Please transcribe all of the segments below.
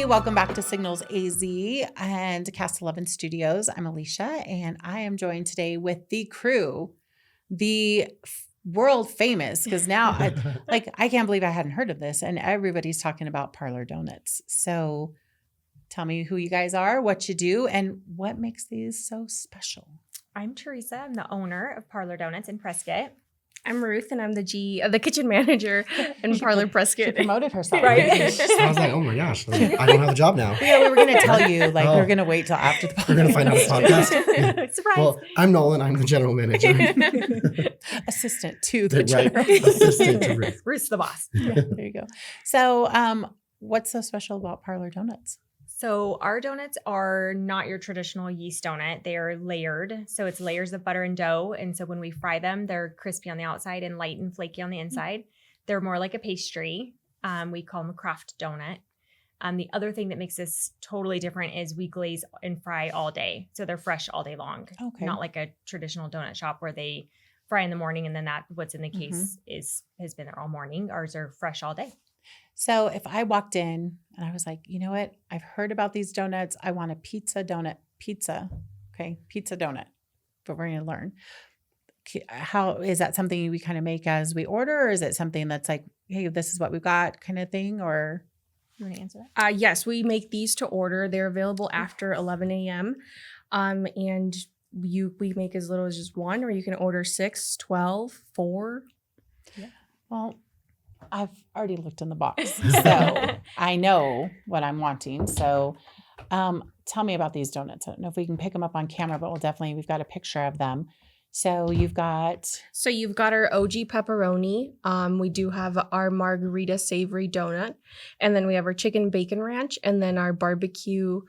welcome back to Signals AZ and Cast 11 Studios. I'm Elicia, and I am joined today with the crew, the world famous, because now I can't believe I hadn't heard of this, and everybody's talking about Parlor Doughnuts. So tell me who you guys are, what you do, and what makes these so special. I'm Teresa. I'm the owner of Parlor Doughnuts in Prescott. I'm Ruth, and I'm the kitchen manager in Parlor Prescott. She promoted herself. Right. So I was like, oh my gosh, I don't have a job now. Yeah, we were going to tell you, we're going to wait till after the podcast. We're going to find out the podcast. Surprise. Well, I'm Nolan. I'm the general manager. Assistant to the Right. general. Assistant to Ruth. Ruth's the boss. Yeah, there you go. So what's so special about Parlor Doughnuts? So our donuts are not your traditional yeast donut. They are layered. So it's layers of butter and dough. And so when we fry them, they're crispy on the outside and light and flaky on the inside. They're more like a pastry. We call them a craft donut. The other thing that makes this totally different is we glaze and fry all day. So they're fresh all day long. Okay. Not like a traditional donut shop where they fry in the morning and then that what's in the case has been there all morning. Ours are fresh all day. So if I walked in and I was like, you know what? I've heard about these donuts. I want a pizza donut. Pizza. Okay. Pizza donut. But we're going to learn. How is that something we kind of make as we order? Or is it something that's like, hey, this is what we've got kind of thing? Or You want to answer that? Yes, we make these to order. They're available after 11 a.m. And we make as little as just one, or you can order 6, 12, 4. Yeah. Well, I've already looked in the box, so I know what I'm wanting. So tell me about these donuts. I don't know if we can pick them up on camera, but we've got a picture of them. So you've got our OG pepperoni. We do have our margarita savory donut. And then we have our chicken bacon ranch, and then our barbecue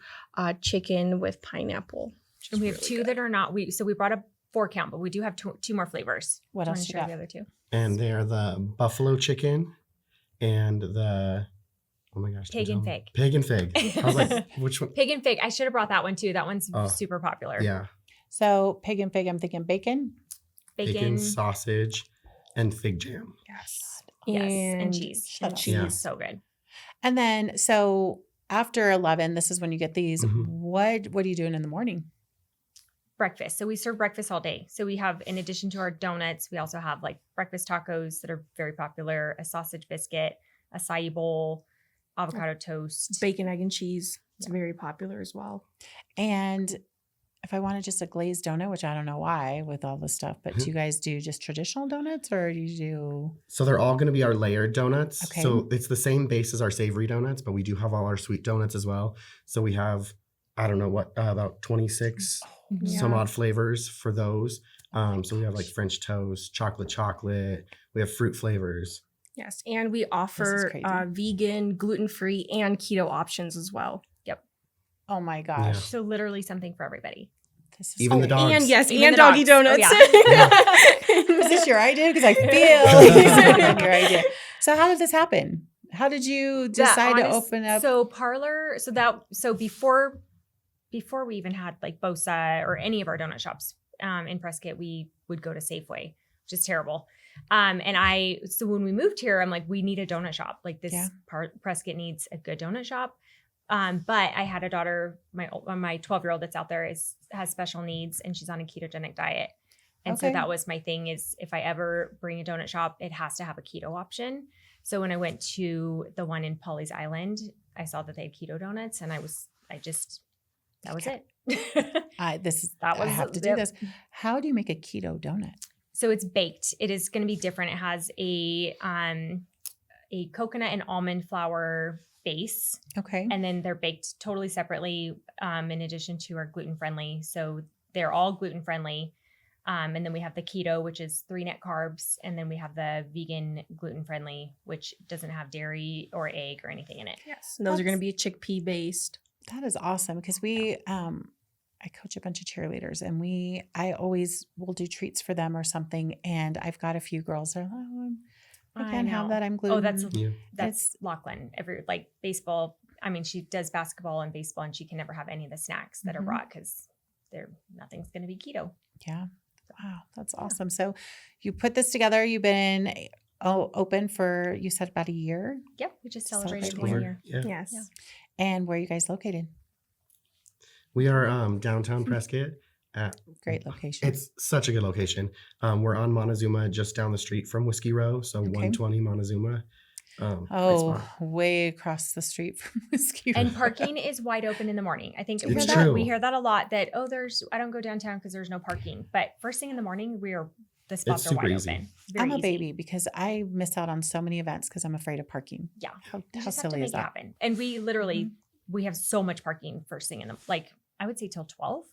chicken with pineapple. And we have two that are not, so we brought a 4-count, but we do have two more flavors. What Do you else want to you share got? the other two? And they're the buffalo chicken and the, oh my gosh. Pig and fig. Pig and fig. I was like, which one? Pig and fig. I should have brought that one too. That one's super popular. Yeah. So pig and fig, I'm thinking bacon. Bacon, sausage, and fig jam. Yes. yes, and cheese. Shut up. Cheese Yeah. is so good. And then, so after 11, this is when you get these. Mhm. What are you doing in the morning? Breakfast. So we serve breakfast all day. So we have, in addition to our donuts, we also have like breakfast tacos that are very popular, a sausage biscuit, acai bowl, avocado toast. Bacon, egg, and cheese. It's very popular as well. And if I wanted just a glazed donut, which I don't know why with all this stuff, but do you guys do just traditional donuts or do you do? So they're all going to be our layered donuts. Okay. So it's the same base as our savory donuts, but we do have all our sweet donuts as well. So we have, I don't know what, about 26 some odd flavors for those. So we have like French toast, chocolate. We have fruit flavors. Yes, and we offer crazy. vegan, gluten-free, and keto options as well. Oh my gosh. So literally something for everybody. This is Even the dogs. And yes, Even and the doggy dogs. donuts. Is this your idea? Because I feel your idea. So how did this happen? How did you decide to open up? So Parlor, so before we even had like Bosa or any of our donut shops in Prescott, we would go to Safeway, which is terrible. So when we moved here, I'm like, we need a donut shop. Like this Prescott needs a good donut shop. But I had a daughter, my 12-year-old that's out there has special needs and she's on a ketogenic diet. And so that was my thing is if I ever bring a donut shop, it has to have a keto option. So when I went to the one in Pawleys Island, I saw that they had keto donuts and that was it. I have to do this. How do you make a keto donut? So it's baked. It is going to be different. It has a coconut and almond flour base. Okay. And then they're baked totally separately in addition to our gluten-friendly. So they're all gluten-friendly. And then we have the keto, which is 3 net carbs. And then we have the vegan gluten-friendly, which doesn't have dairy or egg or anything in it. Yes, and those are going to be chickpea based. That is awesome because I coach a bunch of cheerleaders and I always will do treats for them or something. And I've got a few girls that are like, I can't have that. I'm gluten. Oh, that's Lachlan. Baseball. I mean, she does basketball and baseball and she can never have any of the snacks that are brought because nothing's going to be keto. Yeah. Wow. That's awesome. So you put this together. You've been open for, you said about a year? Yep. We just celebrated 1 year. Yeah. Yes. Yeah. And where are you guys located? We are downtown Prescott. Great location. It's such a good location. We're on Montezuma, just down the street from Whiskey Row. So 120 Montezuma. Great spot. Way across the street from Whiskey Row. And parking is wide open in the morning. I think It's true. we hear that a lot that, I don't go downtown because there's no parking. But first thing in the morning, the spots are super wide easy. open. I'm a easy. baby because I miss out on so many events because I'm afraid of parking. Yeah. How You just have to silly make is it that? happen. And we literally, we have so much parking first thing in the, I would say till 12.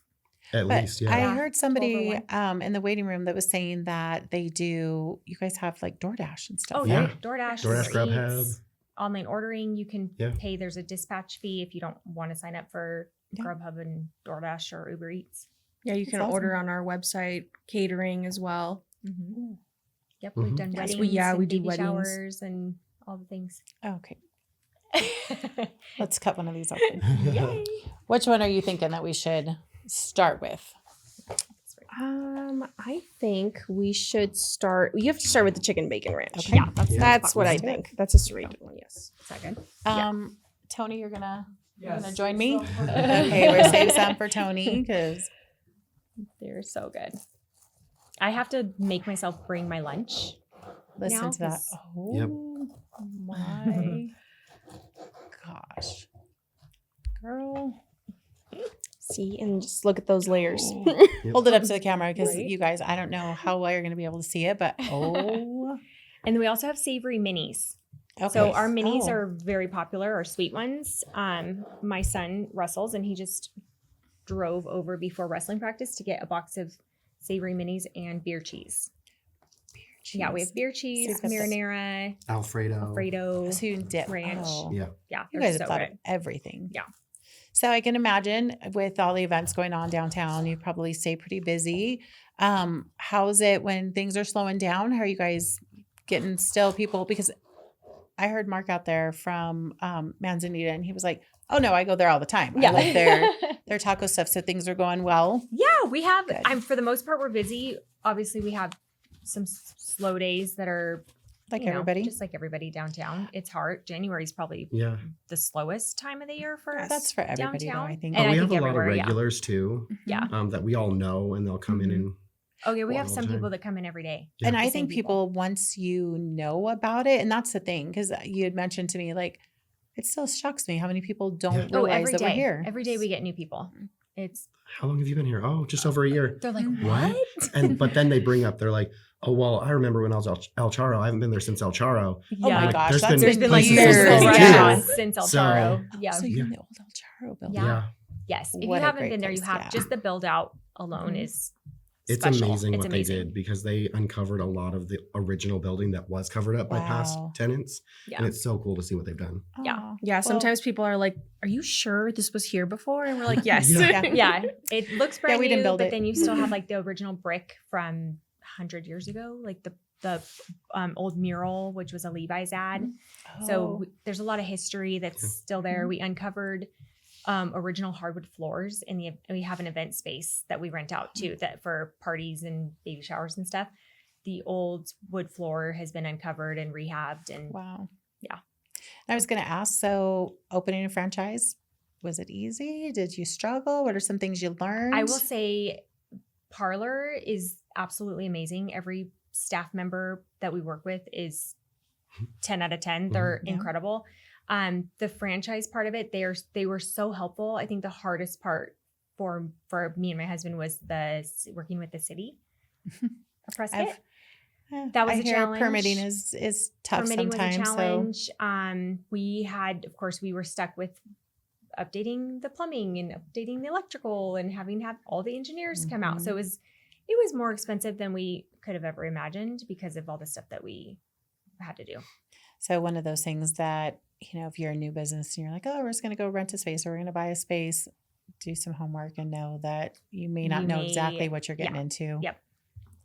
At But least, yeah. I Yeah, heard 12 somebody or in the waiting room that was saying that you guys have like DoorDash and stuff. Oh, Yeah. yeah. DoorDash, DoorDash, Uber Grubhub. Eats, online ordering. You can Yeah. pay. There's a dispatch fee if you don't want to sign up for Yeah. Grubhub and DoorDash or Uber Eats. Yeah, you That's can awesome. order on our website, catering as well. Mm-hmm. Yep. Mhm. We've done Yes, weddings we and do baby weddings. showers and all the things. Okay. Let's cut one of these open. Yay. Which one are you thinking that we should start with? I think we should start. You have to start with the chicken bacon ranch. Okay. Yeah, That's what I Let's do it. think. That's a serrated one. Yes. Is that good? Tony, you're gonna Yes. join me? Okay, we're saving some for Tony because They're so good. I have to make myself bring my lunch. listen Now, to that. 'cause- Oh Yep. my gosh, girl. See, and just look at those layers. Hold it up to the camera because Right. you guys, I don't know how well you're going to be able to see it, but oh. And then we also have savory minis. Okay. So our minis Oh. are very popular, our sweet ones. My son wrestles and he just drove over before wrestling practice to get a box of savory minis and beer cheese. Yeah, we have beer cheese, So you've got the- marinara, Alfredo. Alfredo. So you dip. ranch. Oh. Yeah. Yeah, You they're guys have so thought good. of everything. Yeah. So I can imagine with all the events going on downtown, you probably stay pretty busy. How's it when things are slowing down? How are you guys getting still people? Because I heard Mark out there from Manzanita and he was like, oh no, I go there all the time. I love their taco stuff. So things are going well. Yeah, we have. Good. For the most part, we're busy. Obviously, we have some slow days that are Like you know, everybody. just like everybody downtown. It's hard. January is probably Yeah. the slowest time of the year for us. That's for everybody though, downtown. I think. Oh, And we I have think a lot of everywhere, yeah. regulars too. Yeah. That we all know, and they'll come in and Oh yeah, we Well, have all some the people time. that come in every day. Yeah. And I The think same people, once you know about it, and that's the thing, because you had mentioned to me, like, it still shocks me how many people don't Yeah. Oh, realize every that day. we're here. Every day we get new people. It's how long have you been here? Oh, just over a year. they're like, What? what? And but then they bring up, they're like, oh well, I remember when I was El Charo. I haven't been there since El Charo. Oh my Like, gosh, there's that's been There's been like places years. since multiple then, too. restaurants since El So- Charo. Yeah. So Yeah. you're in the old El Charo building. Yeah. Yeah. Yes. If What you a haven't great been there, you place, have yeah. just the build out alone Mhm. is It's special. amazing It's what amazing. they did because they uncovered a lot of the original building that was covered up by past Wow. tenants. Yeah. And it's so cool to see what they've done. Yeah. Aw. Yeah, Well, sometimes people are like, "Are you sure this was here before?" And we're like, "Yes." Yeah. Yeah. It looks brand we didn't new, build but it. then you still have like the original brick from 100 years ago, like the old mural, which was a Levi's ad. So Oh. there's a lot of history that's Yeah. still there. Mhm. We uncovered original hardwood floors we have an event space that we rent out too, that for parties and baby showers and stuff. The old wood floor has been uncovered and rehabbed, and Wow. Yeah. I was going to ask, so opening a franchise, was it easy? Did you struggle? What are some things you learned? I will say Parlor is absolutely amazing. Every staff member that we work with is 10 out of 10. They're Yeah. incredible. The franchise part of it, they were so helpful. I think the hardest part for me and my husband was working with the city of Prescott. That was I a hear challenge. Permitting is tough Permitting sometimes. was a challenge. We were stuck with updating the plumbing and updating the electrical and having to have all the engineers come out. So it was more expensive than we could have ever imagined because of all the stuff that we had to do. So one of those things that, if you're a new business and you're like, oh, we're just going to go rent a space or we're going to buy a space, do some homework and know that you may not know exactly what you're getting into. Yep.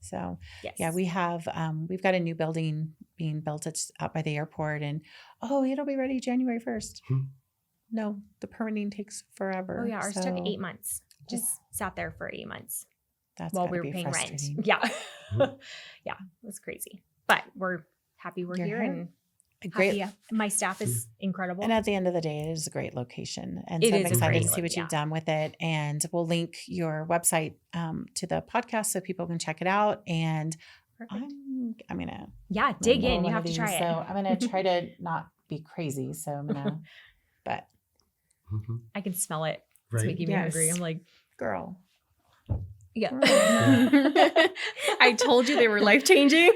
So Yes. yeah, we've got a new building being built up by the airport and, it'll be ready January 1st. Hmm. No, the permitting takes forever. Oh yeah, ours took So 8 months. Just sat there for 8 months that's while gotta we were be paying rent. frustrating. Yeah. Mhm. Yeah, it was crazy. But we're happy we're You're here here. and great. Happy. My staff is incredible. And at the end of the day, it is a great location. And It so I'm is a excited great to see what yeah. you've done with it. And we'll link your website to the podcast so people can check it out. And Perfect. I'm going to Yeah, dig in. You have to try it. So I'm going to try to not be crazy. So I'm going to, but Mhm. I can smell it. It's Right. making me hungry. I'm like, girl. yeah. I told you they were life-changing.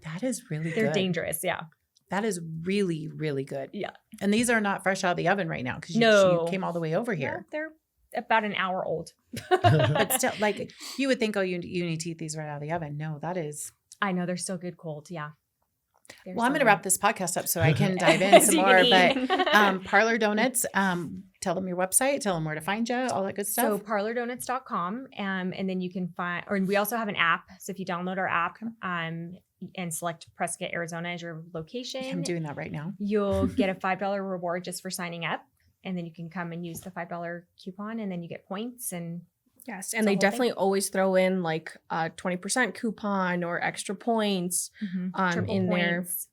That is really They're good. dangerous. Yeah. That is really, really good. Yeah. And these are not fresh out of the oven right now because No. you came all the way over Yeah, here. they're about an hour old. But still, like you would think, oh, you need to eat these right out of the oven. No, that is. I know they're so good cold. Yeah. They're Well, I'm so going to good. wrap this podcast up so I can dive in some So you more. can But eat. Parlor Doughnuts, tell them your website, tell them where to find you, all that good So stuff. parlordoughnuts.com. And then you can find, or we also have an app. So if you download our app and select Prescott, Arizona as your location, I'm doing that right now. you'll get a $5 reward just for signing up. And then you can come and use the $5 coupon and then you get points. And Yes, the and they whole definitely thing. always throw in like a 20% coupon or extra points triple in there. points.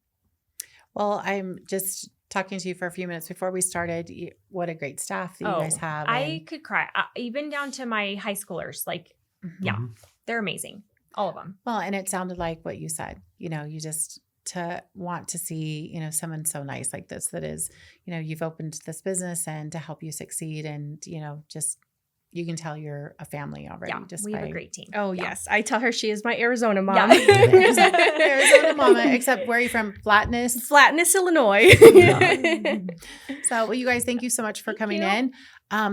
Well, I'm just talking to you for a few minutes before we started. What a great staff that you guys have. I could cry, even down to my high schoolers. Like, yeah, Mhm. they're amazing. All of them. Well, and it sounded like what you said, you just to want to see, someone so nice like this, that is, you've opened this business and to help you succeed. And, just, you can tell you're a family already. Yeah, Just we have by a great team. Oh, Yeah. yes. I tell her she is my Arizona mom. Yeah. Arizona mama, except where are you from? Flatness. Flatness, Illinois. So, well, you guys, thank you so much for Thank coming you. in.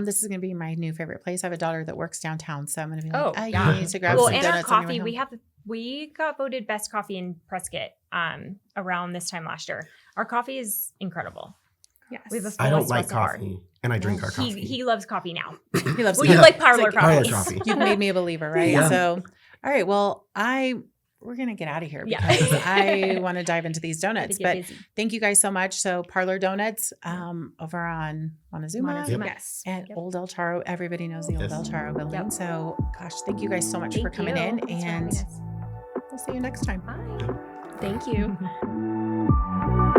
This is going to be my new favorite place. I have a daughter that works downtown, so I'm going to be like, Oh, oh, yeah. you need to grab Well, some and our donuts on your coffee, way home. we got voted best coffee in Prescott around this time last year. Our coffee is incredible. Yes. We have a full I don't like espresso bar. coffee, and I drink our coffee. He loves coffee now. He loves Well, coffee. you like parlor It's like coffee. Parlor coffee. You've made me a believer, right? Yeah. So, all right. Well, we're going to get out of here Yeah. because I want to dive into these Gotta donuts. get But busy. thank you guys so much. So, Parlor Doughnuts over on Montezuma. Montezuma. Yes. And Yep. Old El Taro. Everybody knows the Old Yes. El Taro building. Yep. So, gosh, thank you guys so much for Thank coming you. in. Thanks for And having us. we'll see you next time. Bye. Thank you.